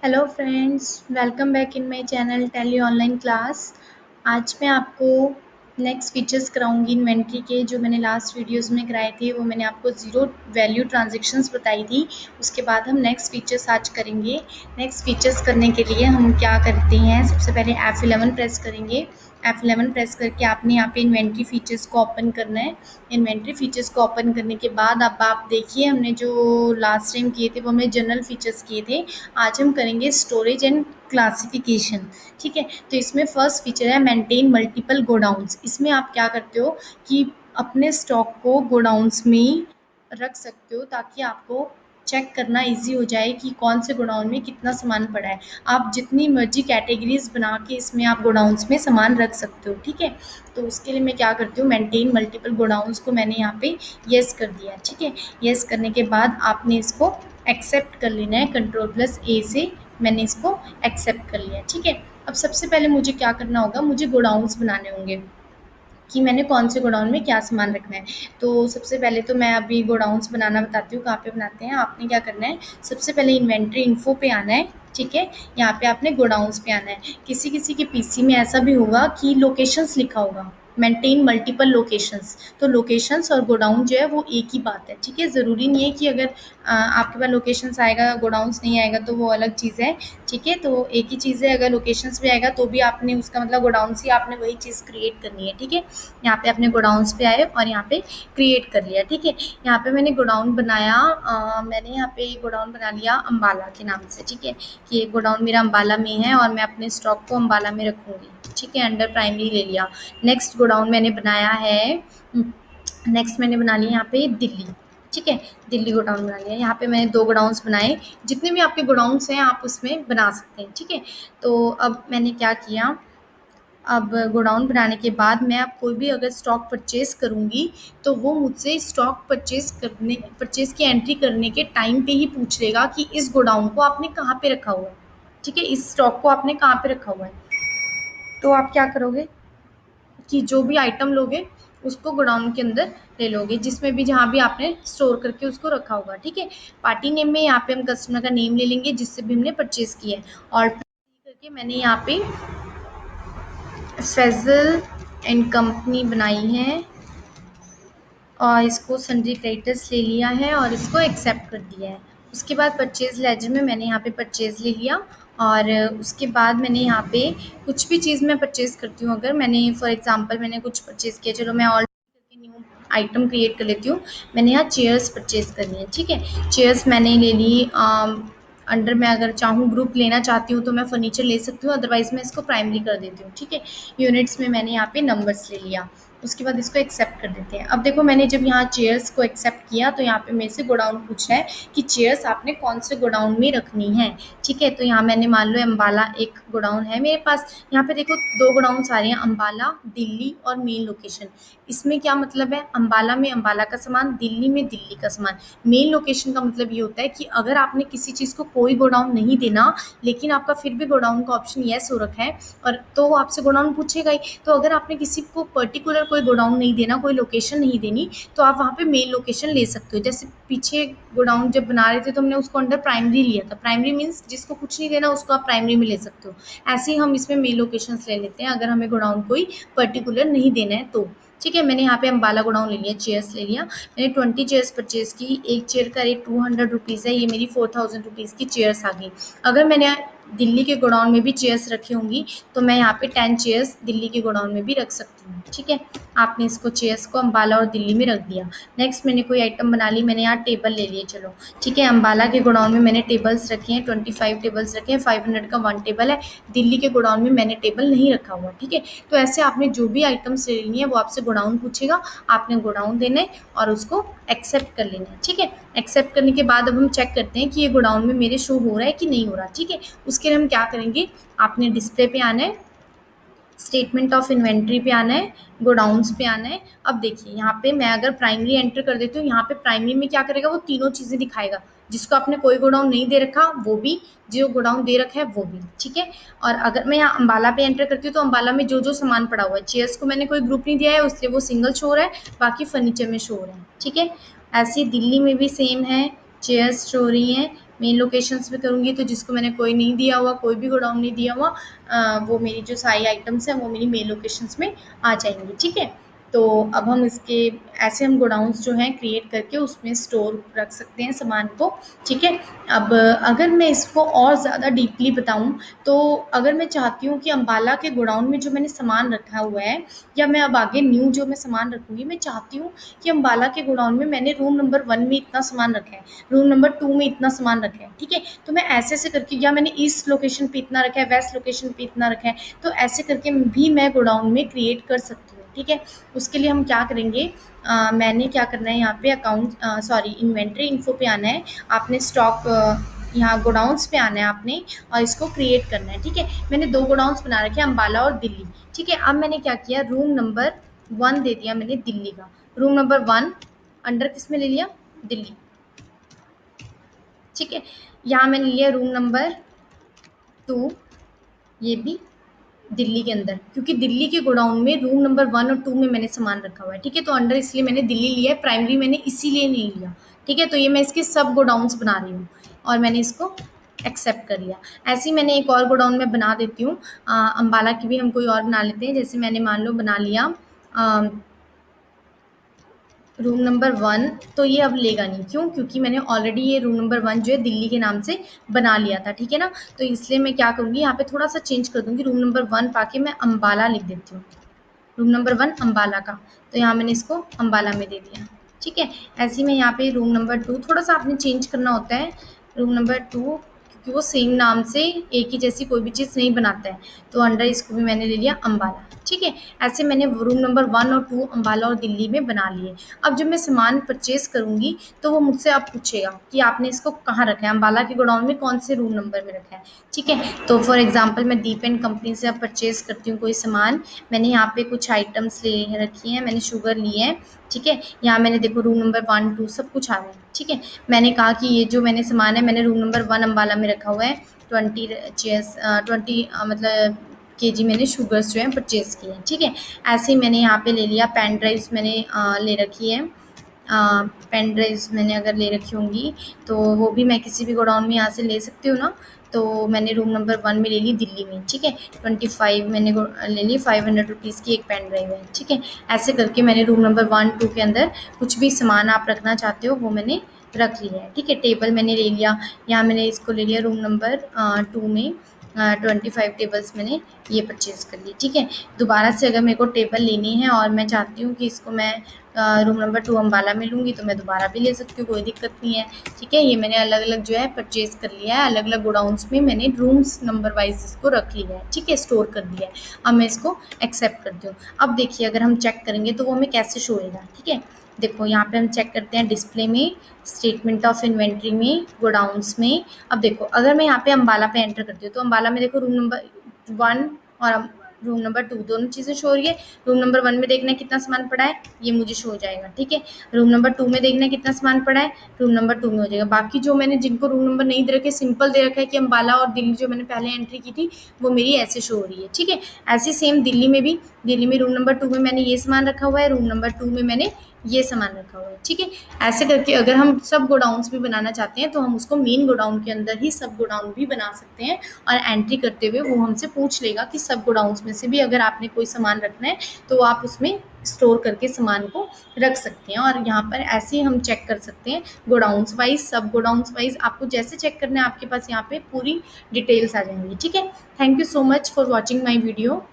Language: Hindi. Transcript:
Hello friends, welcome back in my channel tally online class. आज मैं आपको नेक्स्ट फीचर्स कराऊंगी इन्वेंट्री के। जो मैंने लास्ट वीडियोस में कराए थे वो मैंने आपको ज़ीरो वैल्यू ट्रांजैक्शंस बताई थी। उसके बाद हम नेक्स्ट फीचर्स आज करेंगे। नेक्स्ट फीचर्स करने के लिए हम क्या करते हैं, सबसे पहले F11 प्रेस करेंगे। F11 प्रेस करके आपने यहाँ पे इन्वेंट्री फीचर्स को ओपन करना है। इन्वेंट्री फीचर्स को ओपन करने के बाद अब आप देखिए, हमने जो लास्ट टाइम किए थे वो हमने जनरल फीचर्स किए थे। आज हम करेंगे स्टोरेज एंड क्लासिफिकेशन। ठीक है, तो इसमें फर्स्ट फीचर है मेंटेन मल्टीपल गोडाउन्स। इसमें आप क्या करते हो कि अपने स्टॉक को गोडाउन्स में रख सकते हो ताकि आपको चेक करना इजी हो जाए कि कौन से गोडाउन में कितना सामान पड़ा है। आप जितनी मर्जी कैटेगरीज बना के इसमें आप गोडाउन्स में सामान रख सकते हो। ठीक है, तो उसके लिए मैं क्या करती हूँ, मेंटेन मल्टीपल गोडाउन्स को मैंने यहाँ पे यस कर दिया। ठीक है, यस करने के बाद आपने इसको एक्सेप्ट कर लेना है। कंट्रोल+A से मैंने इसको एक्सेप्ट कर लिया। ठीक है, अब सबसे पहले मुझे क्या करना होगा, मुझे गोडाउन्स बनाने होंगे कि मैंने कौन से गोडाउन में क्या सामान रखना है। तो सबसे पहले तो मैं अभी गोडाउन्स बनाना बताती हूँ, कहाँ पे बनाते हैं। आपने क्या करना है, सबसे पहले इन्वेंट्री इन्फो पे आना है। ठीक है, यहाँ पे आपने गोडाउन्स पे आना है। किसी किसी के पीसी में ऐसा भी होगा कि लोकेशंस लिखा होगा, मेंटेन मल्टीपल लोकेशंस। तो लोकेशंस और गोडाउन जो है वो एक ही बात है। ठीक है, ज़रूरी नहीं है कि अगर आपके पास लोकेशंस आएगा गोडाउन्स नहीं आएगा तो वो अलग चीज़ है। ठीक है, तो एक ही चीज़ है, अगर लोकेशंस भी आएगा तो भी आपने उसका मतलब गोडाउन्स ही आपने वही चीज़ क्रिएट करनी है। ठीक है, यहाँ पे अपने गोडाउन्स पे आए और यहाँ पे क्रिएट कर लिया। ठीक है, यहाँ पे मैंने गोडाउन बनाया, मैंने यहाँ पे गोडाउन बना लिया अम्बाला के नाम से। ठीक है, कि ये गोडाउन मेरा अम्बाला में है और मैं अपने स्टॉक को अम्बाला में रखूँगी। ठीक है, अंडर प्राइमरी ले लिया। नेक्स्ट गोडाउन मैंने बनाया है, नेक्स्ट मैंने बना लिया यहाँ पे दिल्ली। ठीक है, दिल्ली गोडाउन बना लिया। यहाँ पे मैंने 2 गोडाउन्स बनाए। जितने भी आपके गोडाउन्स हैं आप उसमें बना सकते हैं। ठीक है, तो अब मैंने क्या किया, अब गोडाउन बनाने के बाद मैं अब कोई भी अगर स्टॉक परचेज़ करूँगी तो वो मुझसे स्टॉक परचेज़ की एंट्री करने के टाइम पे ही पूछ लेगा कि इस गोडाउन को आपने कहाँ पे रखा हुआ है। ठीक है, इस स्टॉक को आपने कहाँ पे रखा हुआ है। तो आप क्या करोगे कि जो भी आइटम लोगे उसको गोडाउन के अंदर ले लोगे, जिसमें भी जहाँ भी आपने स्टोर करके उसको रखा होगा। ठीक है, पार्टी नेम में यहाँ पे हम कस्टमर का नेम ले लेंगे जिससे भी हमने परचेज़ किया है। और करके मैंने यहाँ पे फैजल एंड कंपनी बनाई है और इसको सन्ड्री क्रेडिटर्स ले लिया है और इसको एक्सेप्ट कर दिया है। उसके बाद परचेज़ लेजर में मैंने यहाँ पे परचेज़ ले लिया और उसके बाद मैंने यहाँ पे कुछ भी चीज़ मैं परचेज़ करती हूँ, अगर मैंने फॉर एग्जांपल मैंने कुछ परचेज़ किया, चलो मैं ऑलरेडी करके न्यू आइटम क्रिएट कर लेती हूँ। मैंने यहाँ चेयर्स परचेज़ करनी है। ठीक है, चेयर्स मैंने ले ली। अंडर मैं अगर चाहूँ ग्रुप लेना चाहती हूँ तो मैं फर्नीचर ले सकती हूँ, अदरवाइज़ मैं इसको प्राइमरी कर देती हूँ। ठीक है, यूनिट्स में मैंने यहाँ पे नंबर्स ले लिया। उसके बाद इसको एक्सेप्ट कर देते हैं। अब देखो, मैंने जब यहाँ चेयर्स को एक्सेप्ट किया तो यहाँ पे मेरे से गोडाउन पूछ रहा है कि चेयर्स आपने कौन से गोडाउन में रखनी है। ठीक है, तो यहाँ मैंने मान लो अम्बाला एक गोडाउन है मेरे पास। यहाँ पे देखो 2 गोडाउन्स आ रहे हैं, अम्बाला दिल्ली और मेन लोकेशन। इसमें क्या मतलब है, अम्बाला में अम्बाला का सामान, दिल्ली में दिल्ली का सामान। मेन लोकेशन का मतलब ये होता है कि अगर आपने किसी चीज़ को कोई गोडाउन नहीं देना लेकिन आपका फिर भी गोडाउन का ऑप्शन येस हो रखा है और तो वो आपसे गोडाउन पूछेगा ही। तो अगर आपने किसी को पर्टिकुलर कोई गोडाउन नहीं देना, कोई लोकेशन नहीं देनी, तो आप वहाँ पे मेन लोकेशन ले सकते हो। जैसे पीछे गोडाउन जब बना रहे थे तो हमने उसको अंडर प्राइमरी लिया था। प्राइमरी मीन्स जिसको कुछ नहीं देना उसको आप प्राइमरी में ले सकते हो। ऐसे ही हम इसमें मेन लोकेशंस ले लेते हैं अगर हमें गोडाउन कोई पर्टिकुलर नहीं देना है तो। ठीक है, मैंने यहाँ पे अम्बाला गोडाउन ले लिया, चेयर्स ले लिया। मैंने 20 चेयर्स परचेज़ की। एक चेयर का रेट 200 रुपीज़ है, ये मेरी 4000 रुपीज़ की चेयर्स आ गई। अगर मैंने दिल्ली के गोडाउन में भी चेयर्स रखी होंगी तो मैं यहाँ पे 10 चेयर्स दिल्ली के गोडाउन में भी रख सकती हूँ। ठीक है, आपने इसको चेयर्स को अम्बाला और दिल्ली में रख दिया। नेक्स्ट मैंने कोई आइटम बना ली, मैंने यहाँ टेबल ले लिए। चलो ठीक है, अम्बाला के गोडाउन में मैंने टेबल्स रखे हैं, 25 टेबल्स रखे हैं, 500 का 1 टेबल है। दिल्ली के गोडाउन में मैंने टेबल नहीं रखा हुआ। ठीक है, तो ऐसे आपने जो भी आइटम्स ले लेनी है वो आपसे गोडाउन पूछेगा, आपने गोडाउन देना है और उसको एक्सेप्ट कर लेना है। ठीक है, एक्सेप्ट करने के बाद अब हम चेक करते हैं कि ये गोडाउन में मेरे शो हो रहा है कि नहीं हो रहा। ठीक है, उसके लिए हम क्या करेंगे, आपने डिस्प्ले पे आना है, स्टेटमेंट ऑफ इन्वेंट्री पे आना है, गोडाउन्स पे आना है। अब देखिए यहाँ पे मैं अगर प्राइमरी एंटर कर देती हूँ, यहाँ पे प्राइमरी में क्या करेगा, वो तीनों चीज़ें दिखाएगा। जिसको आपने कोई गोडाउन नहीं दे रखा वो भी, जो गोडाउन दे रखा है वो भी। ठीक है, और अगर मैं यहाँ अम्बाला पे एंटर करती हूँ तो अम्बाला में जो जो सामान पड़ा हुआ है, चेयर्स को मैंने कोई ग्रुप नहीं दिया है उसलिए वो सिंगल शो हो रहा है, बाकी फर्नीचर में शो हो रहा है। ठीक है, ऐसे दिल्ली में भी सेम है, चेयर्स शो हो रही हैं। मेन लोकेशंस पे करूँगी तो जिसको मैंने कोई नहीं दिया हुआ, कोई भी गोडाउन नहीं दिया हुआ, वो मेरी जो सारी आइटम्स हैं वो मेरी मेन लोकेशंस में आ जाएंगी। ठीक है, तो अब हम इसके ऐसे हम गोडाउंस जो हैं क्रिएट करके उसमें स्टोर रख सकते हैं सामान को। ठीक है, अब अगर मैं इसको और ज़्यादा डीपली बताऊं, तो अगर मैं चाहती हूँ कि अम्बाला के गोडाउन में जो मैंने सामान रखा हुआ है, या मैं अब आगे न्यू जो मैं सामान रखूँगी, मैं चाहती हूँ कि अम्बाला के गोडाउन में मैंने रूम नंबर 1 में इतना सामान रखा है, रूम नंबर 2 में इतना सामान रखा है। ठीक है, तो मैं ऐसे-ऐसे करके, या मैंने ईस्ट लोकेशन पे इतना रखा है, वेस्ट लोकेशन पे इतना रखा है, तो ऐसे करके भी मैं गोडाउन में क्रिएट कर सकती हूँ। ठीक है, उसके लिए हम क्या करेंगे, मैंने क्या करना है, यहाँ पे अकाउंट सॉरी इन्वेंट्री इन्फो पे आना है, आपने स्टॉक यहाँ गोडाउंस पे आना है आपने, और इसको क्रिएट करना है। ठीक है, मैंने 2 गोडाउंस बना रखे हैं, अम्बाला और दिल्ली। ठीक है, अब मैंने क्या किया, रूम नंबर 1 दे दिया मैंने दिल्ली का, रूम नंबर 1 अंडर किस में ले लिया, दिल्ली। ठीक है, यहाँ मैंने लिया रूम नंबर 2, ये भी दिल्ली के अंदर, क्योंकि दिल्ली के गोडाउन में रूम नंबर 1 और 2 में मैंने सामान रखा हुआ है। ठीक है, तो अंडर इसलिए मैंने दिल्ली लिया है, प्राइमरी मैंने इसीलिए नहीं लिया। ठीक है, तो ये मैं इसके सब गोडाउंस बना रही हूँ और मैंने इसको एक्सेप्ट कर लिया। ऐसे ही मैंने एक और गोडाउन में बना देती हूँ, अम्बाला की भी हम कोई और बना लेते हैं। जैसे मैंने मान लो बना लिया रूम नंबर 1, तो ये अब लेगा नहीं, क्यों, क्योंकि मैंने ऑलरेडी ये रूम नंबर 1 जो है दिल्ली के नाम से बना लिया था। ठीक है ना, तो इसलिए मैं क्या करूँगी, यहाँ पे थोड़ा सा चेंज कर दूँगी, रूम नंबर 1 पाके मैं अम्बाला लिख देती हूँ, रूम नंबर 1 अम्बाला का, तो यहाँ मैंने इसको अम्बाला में दे दिया। ठीक है, ऐसे ही मैं यहाँ पे रूम नंबर 2 थोड़ा सा आपने चेंज करना होता है, रूम नंबर 2, क्योंकि वो सेम नाम से एक ही जैसी कोई भी चीज़ नहीं बनाता है, तो अंडर इसको भी मैंने ले लिया अम्बाला। ठीक है, ऐसे मैंने रूम नंबर 1 और 2 अम्बाला और दिल्ली में बना लिए। अब जब मैं सामान परचेज करूँगी, तो वो मुझसे अब पूछेगा कि आपने इसको कहाँ रखा है, अम्बाला के गोडाउन में कौन से रूम नंबर में रखा है। ठीक है, तो फॉर एग्जाम्पल मैं दीप एंड कंपनी से अब परचेज करती हूँ कोई सामान, मैंने यहाँ पे कुछ आइटम्स ले रखी हैं, मैंने शुगर ली है। ठीक है, यहाँ मैंने देखो रूम नंबर 1 2 सब कुछ आ रहा है। ठीक है, मैंने कहा कि ये जो मैंने सामान है मैंने रूम नंबर 1 अम्बाला में रखा हुआ है, 20 चेयर्स 20 मतलब केजी मैंने शुगर्स जो है परचेज़ किए हैं। ठीक है, ऐसे ही मैंने यहाँ पे ले लिया, पेन ड्राइव्स मैंने ले रखी है, पेन ड्राइव्स मैंने अगर ले रखी होंगी तो वो भी मैं किसी भी गोडाउन में यहाँ से ले सकती हूँ ना, तो मैंने रूम नंबर 1 में ले ली दिल्ली में। ठीक है, 25 मैंने ले ली, 500 रुपीज़ की एक पेन ड्राइव है। ठीक है, ऐसे करके मैंने रूम नंबर 1 2 के अंदर कुछ भी सामान आप रखना चाहते हो वो मैंने रख लिया है। ठीक है, टेबल मैंने ले लिया, यहाँ मैंने इसको ले लिया रूम नंबर 2 में 25 टेबल्स मैंने ये परचेज़ कर ली। ठीक है, दोबारा से अगर मेरे को टेबल लेनी है और मैं चाहती हूँ कि इसको मैं रूम नंबर 2 अम्बाला में लूँगी, तो मैं दोबारा भी ले सकती हूँ, कोई दिक्कत नहीं है। ठीक है, ये मैंने अलग-अलग जो है परचेज़ कर लिया है, अलग-अलग गोडाउन्स में मैंने रूम्स नंबर वाइज़ इसको रख लिया है। ठीक है, स्टोर कर दिया है। अब मैं इसको एक्सेप्ट करती हूँ। अब देखिए अगर हम चेक करेंगे तो वो हमें कैसे शो होएगा। ठीक है, देखो यहाँ पे हम चेक करते हैं डिस्प्ले में, स्टेटमेंट ऑफ इन्वेंट्री में, गोडाउन्स में। अब देखो अगर मैं यहाँ पे अम्बाला पे एंटर करती हूँ, तो अम्बाला में देखो रूम नंबर 1 और रूम नंबर 2 दोनों चीज़ें शो हो रही है। रूम नंबर 1 में देखना है कितना सामान पड़ा है, ये मुझे शो हो जाएगा। ठीक है, रूम नंबर 2 में देखना है कितना सामान पड़ा है, रूम नंबर 2 में हो जाएगा। बाकी जो मैंने जिनको रूम नंबर नहीं दे रखे, सिंपल दे रखा है कि अम्बाला और दिल्ली जो मैंने पहले एंट्री की थी वो मेरी ऐसे शो हो रही है। ठीक है, ऐसे सेम दिल्ली में भी, दिल्ली में रूम नंबर 2 में मैंने ये सामान रखा हुआ है, रूम नंबर 2 में मैंने ये सामान रखा हुआ है। ठीक है, ऐसे करके अगर हम सब गोडाउन्स भी बनाना चाहते हैं तो हम उसको मेन गोडाउन के अंदर ही सब गोडाउन भी बना सकते हैं, और एंट्री करते हुए वो हमसे पूछ लेगा कि सब गोडाउन्स में से भी अगर आपने कोई सामान रखना है तो आप उसमें स्टोर करके सामान को रख सकते हैं। और यहाँ पर ऐसे ही हम चेक कर सकते हैं गोडाउन्स वाइज, सब गोडाउन्स वाइज, आपको जैसे चेक करना है आपके पास यहाँ पे पूरी डिटेल्स आ जाएंगी। ठीक है, thank you so much for watching my video.